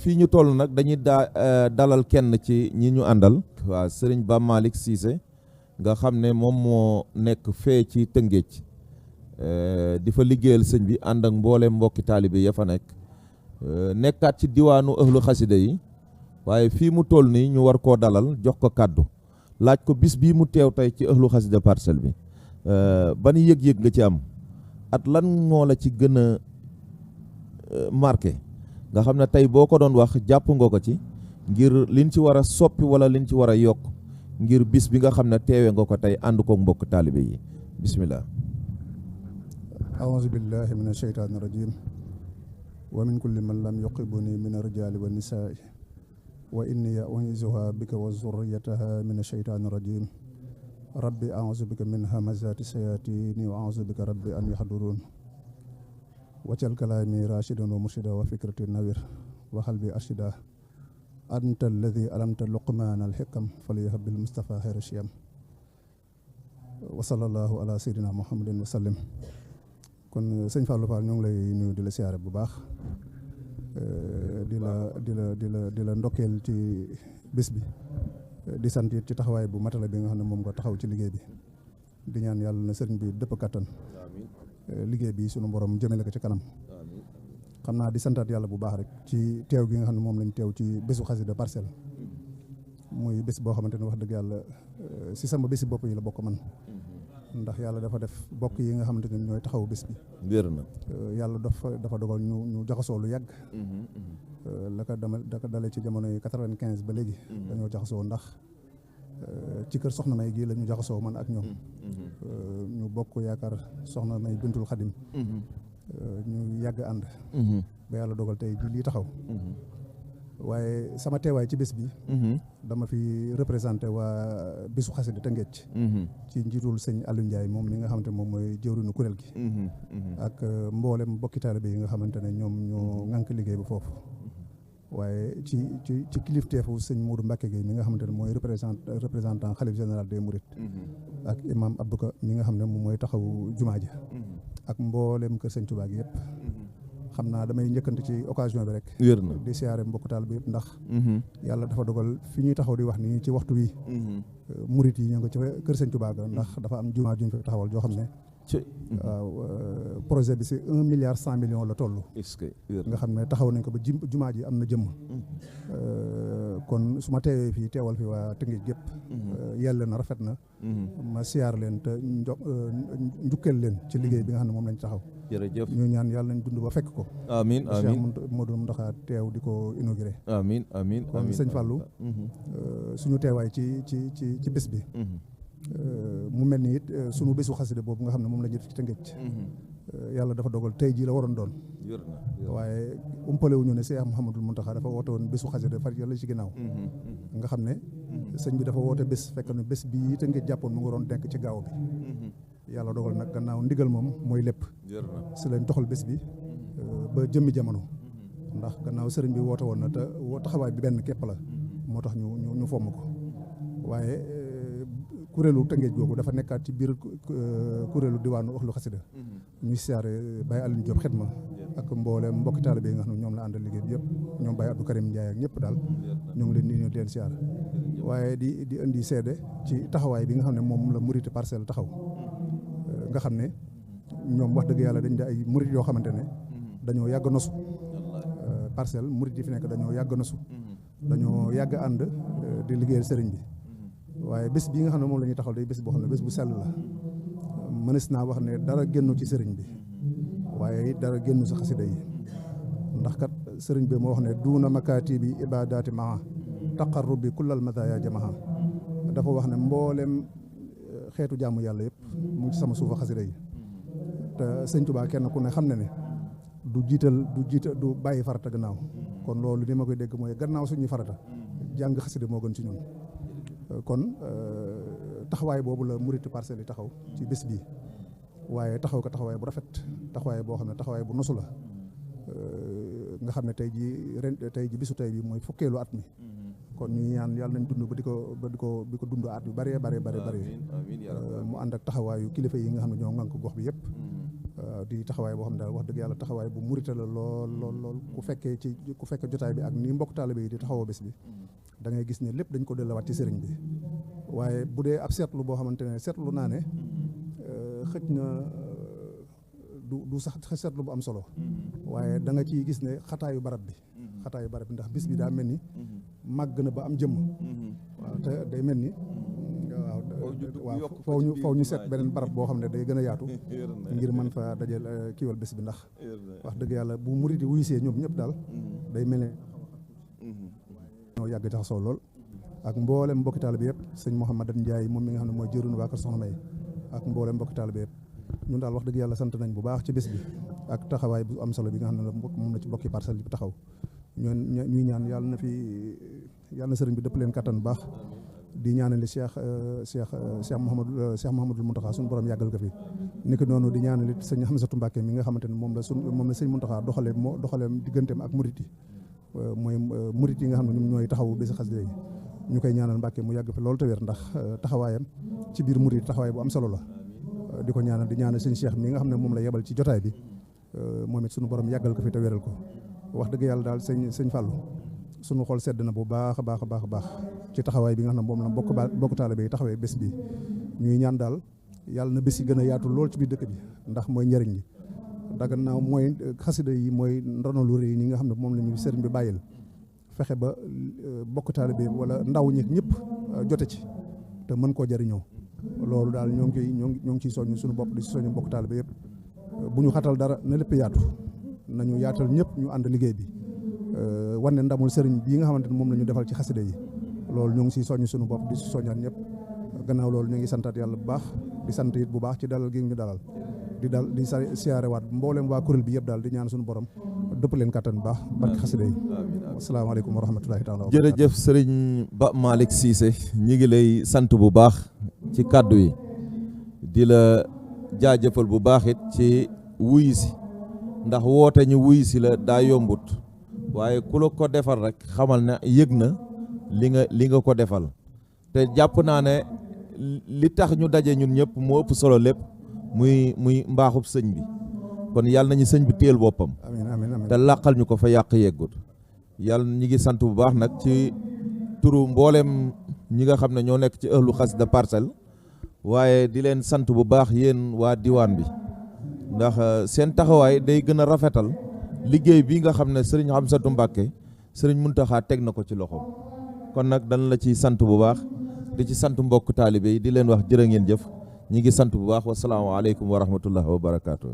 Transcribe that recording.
fii ñu toll nag dañuy dalal kenn ci ñi ñu àndal. waaw sëriñ Ba Malick Cissé nga xam ne moom moo nekk fee ci Tëngéej di fa liggéeyal sëñ bi ànd ak mboolem mbokki taalibe ya fa nekk nekkaat ci diwaanu ëhlu xasida yi waaye fii mu toll nii ñu war koo dalal jox ko kàddu laaj ko bis bii mu teew tey ci ëhlu xasida Parcelles bi ban yëg-yëg nga ci am at lan moo la ci gën a marqué nga xam ne tey boo ko doon wax jàpp nga ko ci ngir liñ ci war a soppi wala liñ ci war a yokk ngir bis bi nga xam ne teewe nga ko tey ànd ko mbokk taalibe yi bismillah. aouzu billahi min asheytaani rajim wa min kulli man lam yuqibuni min arrijali wa nisaai wa inni u'iizuha bika wa zurriyataha min asheytaani rajim rabbi aouzu bika min hamazati sayatini wa aouzu bika rabbi an yahdurun waccal kalaami rashidan wa murshida wa fikrati nawir wa qalbi arshida anta alladi alamta luqmaana alxikam falyahab bil mustafa xayra shiyam wa sallallahu ala sayyidina muhammadin wa sallim. kon sëñ Fallou Fall ñoo ngi lay nuyu di la siyaare bu baax di la ndokkeel ci bés bi di sant it ci taxawaay bu matala bi nga xam ne moom nga taxaw ci liggéey bi di ñaan yàlla na sëriñ bi dëpp kattan liggéey bi sunu borom jëmale ko ci kanam. xam naa di santaat yàlla bu baax rek ci teew gi nga xam ne moom lañ teew ci bésu xasida Parcelles muy bés boo xamante ne wax dëgg yàlla si sama bési bopp yi la bokk man ndax yàlla dafa def bokk yi nga xamante ne ñooy taxaw bés bi wér na yàlla dafa dogal ñu jaxasoo lu yàgg la ko dalee ci jamono yi 95 ba léegi dañoo jaxasoo ndax ci kër soxna May gii la ñu jaxasoo man ak ñoom ñu bokk yaakaar soxna May bintul Xadim ñu yàgg ànd ba yàlla dogal tey ji lii taxaw waaye sama teewaay ci bés bi dama fi représenté waa bésu xasida Tëngéej ci njiitul sëñ Aliou Ndiaye moom mi nga xamante ne moom mooy jëwriñu kuréel gi ak mboolem mbokki taalibe yi nga xamante ne ñoom ñoo ŋànk liggéey bi foofu waaye ci kilifteefu sëñ Modou Mbacke Gueye mi nga xamante ne mooy représentant xalif général des Mourides ak imam Abdou Ka mi nga xam ne moom mooy taxaw jumaa ji ak mboolem kër sëñ Touba gi yëpp xam naa damay njëkkante ci occasion bi rek wér na di siyaare mbokk taal bi yëpp ndax yàlla dafa dogal fi ñuy taxaw di wax nii ci waxtu wi murit yi ñoo ngi ci kër sëñ Touba ga ndax dafa am jumaa juñ fi taxawal joo xam ne waaw projet bi si 1,1 milliard la toll nga xam ne taxaw nañ ko ba jumaa ji am na jëmm kon su ma teewee fii teewal fi waa Tëngéej gépp yell na rafet na ma siyaar leen te njukkeel leen ci liggéey bi nga xam ne moom lañ taxaw jërëjëf ñu ñaan yàlla nañ dund ba fekk ko amiin amiin Modou Mountakha teew di ko inauguré amiin amiin kon sëñ Fallou suñu teewaay ci bés bi mu mel ni it sunu bésu xasida boobu nga xam ne moom la ñu def ci Tëngéej yàlla dafa dogal tey jii la waroon doon waaye umpale wuñu ne Cheikh Mouhamadul Mountakha dafa woote woon bésu xasida far yàlla ci ginnaaw nga xam ne sëñ bi dafa woote bés fekk ne bés bi Tëngéej jàppoon mu ngi doon denk ci gaaw bi yàlla dogal nag gannaaw ndigal moom mooy lépp si lañ toxal bés bi ba jëmmi jamono ndax gannaaw sëriñ bi woote woon na te taxawaay bi benn képp la moo tax ñu fomm ko waaye kuréelu Tëngéej googu dafa nekkaat ci biir kuréelu diwaanu Ëxlu Xasida ñuy siyaare Baye Alioune Diop xidma ak mboolem mbokki taalibe yi nga xam ne ñoom la àndal liggéey bi yëpp ñoom Baye Abdou Karim Ndiaye ak ñëpp daal ñu ngi leen di nuyu di leen siyaare waaye di indi seede ci taxawaay bi nga xam ne moom la murit Parcelles taxaw nga xam ne ñoom wax dëgg yàlla dañ di ay murit yoo xamante ne dañoo yàgg nosu Parcelles murit yi fi nekk dañoo yàgg nosu dañoo yàgg ànd di liggéeyal sëriñ bi waaye bés bii nga xam ne moom la ñuy taxaw day bés boo xam ne bés bu sell la mënees naa wax ne dara génnu ci sëriñ bi waaye it dara génnu sa xasida yi ndax kat sëriñ bi moo wax ne duuna makaati bi ibadaati maa taqarrub bi kullal madaya jamaha dafa wax ne mboolem xeetu jaamu yàlla yëpp mu ci sama suufa xasida yi te sëñ Tuubaa kenn ku ne xam ne du bàyyi farata gannaaw kon loolu li ma koy dégg mooy gannaaw suñuy farata jàng xasida moo gën ci ñun kon taxawaay boobu la muritu Parcelles yi taxaw ci bés bi waaye taxaw ko taxawaay bu rafet taxawaay boo xam ne taxawaay bu nosu la nga xam ne tey ji bisu tey bi mooy fukkeelu at mi kon ñu ñaan yàlla nañ dund ba di ko dund at yu bëree mu ànd ak taxawaayu kilifa yi nga xam ne ñoo ŋànk gox bi yëpp di taxawaay boo xam ne daal wax dëgg yàlla taxawaay bu murite la lool ku fekkee jotaay bi ak ni mbokk taalibe yi di taxawoo bés bi da ngay gis ne lépp dañ ko delluwaat ci sëriñ bi waaye bu dee ab seetlu boo xamante ne seetlu naa ne xëj na du sax seetlu bu am solo waaye da nga ciy gis ne xataayu barab bi ndax bis bi daa mel ni màgg na ba am jëmm waaw te day mel ni waaw faw ñu seet beneen barab boo xam ne day gën a yaatu ngir mën fa dajeel kiiwal bés bi ndax wax dëgg yàlla bu murid yi wuyusee ñoom ñëpp daal day mel ne ñoo yàgg jaxasoo lool ak mboolem mbokki taalibe bi yëpp sëñ Mouhamadou Ndiaye moom mi nga xam ne mooy jëruñu waa kër Soxna May ak mboolem mbokki taalibe bi yëpp ñun daal wax dëgg yàlla sant nañ bu baax ci bés bi ak taxawaay bu am solo bi nga xam ne moom la ci mbokki Parcelles yi taxaw ñuy ñaan yàlla na sëriñ bi dëpp leen kattan bu baax di ñaanali Cheikh Mouhamadou Mountakha suñu borom yàggal ko fi ni ko noonu di ñaanali sëñ Hamsatou Mbacké mi nga xamante ne moom la sëñ Mountakha doxalee digganteem ak murit yi mooy murit yi nga xam ne ñoom ñooy taxawu bési xasida yi ñu koy ñaanal Mbacké mu yàgg fi loolu te wér ndax taxawaayam ci biir murit taxawaay bu am solo la di ko ñaanal di ñaanal sëñ Cheikh mi nga xam ne moom la yebal ci jotaay bi moom it suñu borom yàggal ko fi te wéral ko wax dëgg yàlla daal sëñ Fallou suñu xol sedd na bu baax a baax ci taxawaay bi nga xam ne moom la bokk taalibe yi taxawee bés bi ñuy ñaan daal yàlla na bés yi gën a yaatu lool ci biir dëkk bi ndax mooy njëriñ li daga naaw mooy xasida yi mooy ndono lu rëy ñi nga xam ne moom la ñu sëriñ bi bàyyil fexe ba bokk taalibe wala ndaw ñi ñëpp jote ci te mën koo jëriñoo loolu daal ñoo ngi ciy soññ suñu bopp di soññ bokk taalibe yëpp bu ñu xatal dara na lépp yaatu nañu yaatal ñëpp ñu ànd liggéey bi wane ndamul sëriñ bii nga xamante ne moom la ñu defal ci xasida yi loolu ñoo ngi siy soññ suñu bopp di si soññaat ñëpp gannaaw loolu ñu ngi santaat yàlla bu baax di sant it bu baax ci dalal gi ñu dalal di siyaare waat mboolem waa kuréel bi yëpp daal di ñaan suñu borom dëpp leen kattan bu baax barki xasida yi asalaamaaleykum wa rahmatulahi taala jërëjëf sëriñ Ba Malick Cissé ñi ngi lay sant bu baax ci kàddu yi di la jaajëfal bu baax it ci wuyu si ndax woote ñu wuyu si la daa yombut waaye ku la ko defal rek xamal ne yëg na li nga ko defal te jàpp naa ne li tax ñu daje ñun ñëpp moo ëpp solo lépp muy mbaaxub sëñ bi kon yàlla nañu sëñ bi téel boppam amiin te làqal ñu ko fa yàq yeggut yàlla ñi ngi sant bu baax nag ci turu mboolem ñi nga xam ne ñoo nekk ci ëhlu xasida Parcelles waaye di leen sant bu baax yéen waa diwaan bi ndax seen taxawaay day gën a rafetal liggéey bi nga xam ne sëriñ Hamsatou Mbacké sëriñ Mountakha teg na ko ci loxoom kon nag dañ la ci sant bu baax di ci sant mbokk taalibe yi di leen wax jërë ngeen jëf ñi ngi sant bu baax wasalaamaaleykum wa rahmatullah wa barakaatu.